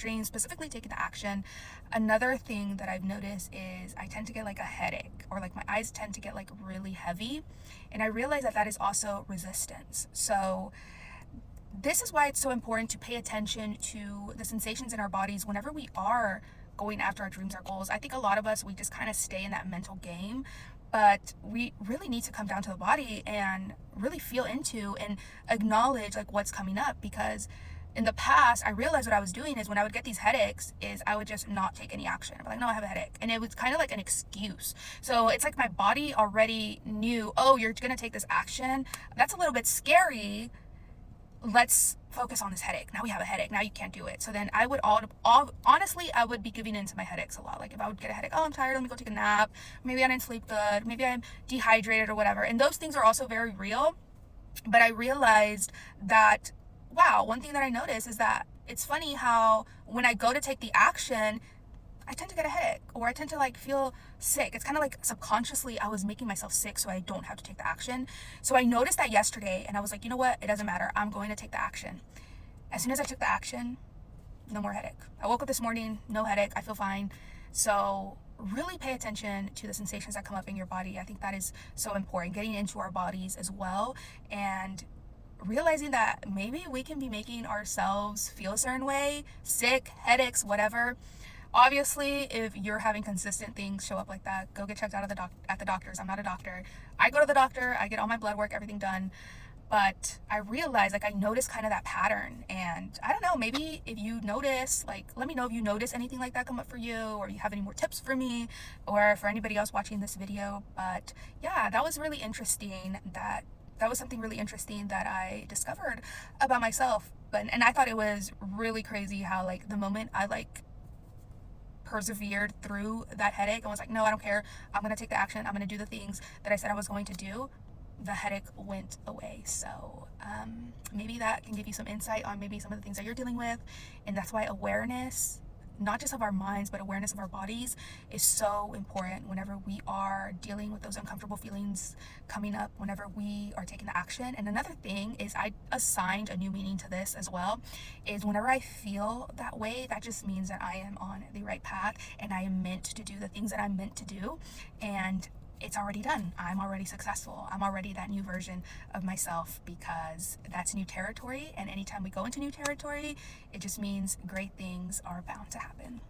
dreams, specifically taking the action, another thing that I've noticed is I tend to get like a headache, or like my eyes tend to get like really heavy. And I realize that that is also resistance. So this is why it's so important to pay attention to the sensations in our bodies whenever we are going after our dreams, our goals. I think a lot of us, we just kind of stay in that mental game, but we really need to come down to the body and really feel into and acknowledge like what's coming up. Because in the past, I realized what I was doing is when I would get these headaches is I would just not take any action. I'd be like, no, I have a headache. And it was kind of like an excuse. So it's like my body already knew, oh, you're going to take this action. That's a little bit scary. Let's focus on this headache. Now we have a headache. Now you can't do it. So then I would honestly, I would be giving in to my headaches a lot. Like if I would get a headache, oh, I'm tired, let me go take a nap. Maybe I didn't sleep good. Maybe I'm dehydrated or whatever. And those things are also very real. But I realized that, wow, one thing that I noticed is that it's funny how when I go to take the action, I tend to get a headache, or I tend to like feel sick. It's kind of like subconsciously I was making myself sick so I don't have to take the action. So I noticed that yesterday and I was like, you know what? It doesn't matter. I'm going to take the action. As soon as I took the action, no more headache. I woke up this morning, no headache. I feel fine. So really pay attention to the sensations that come up in your body. I think that is so important, getting into our bodies as well, and realizing that maybe we can be making ourselves feel a certain way, sick, headaches, whatever. Obviously, if you're having consistent things show up like that, go get checked out at the doctors. I'm not a doctor. I go to the doctor, I get all my blood work, everything done. But I realized, like, I noticed kind of that pattern. And I don't know, maybe if you notice, like, let me know if you notice anything like that come up for you, or you have any more tips for me, or for anybody else watching this video. But yeah, that was really interesting. That was something really interesting that I discovered about myself. And I thought it was really crazy how, like, the moment I, like, persevered through that headache and was like, no, I don't care, I'm gonna take the action, I'm gonna do the things that I said I was going to do, the headache went away. So maybe that can give you some insight on maybe some of the things that you're dealing with. And that's why awareness, not just of our minds, but awareness of our bodies, is so important whenever we are dealing with those uncomfortable feelings coming up, whenever we are taking the action. And another thing is, I assigned a new meaning to this as well, is whenever I feel that way, that just means that I am on the right path and I am meant to do the things that I'm meant to do. And it's already done. I'm already successful. I'm already that new version of myself, because that's new territory. And anytime we go into new territory, it just means great things are bound to happen.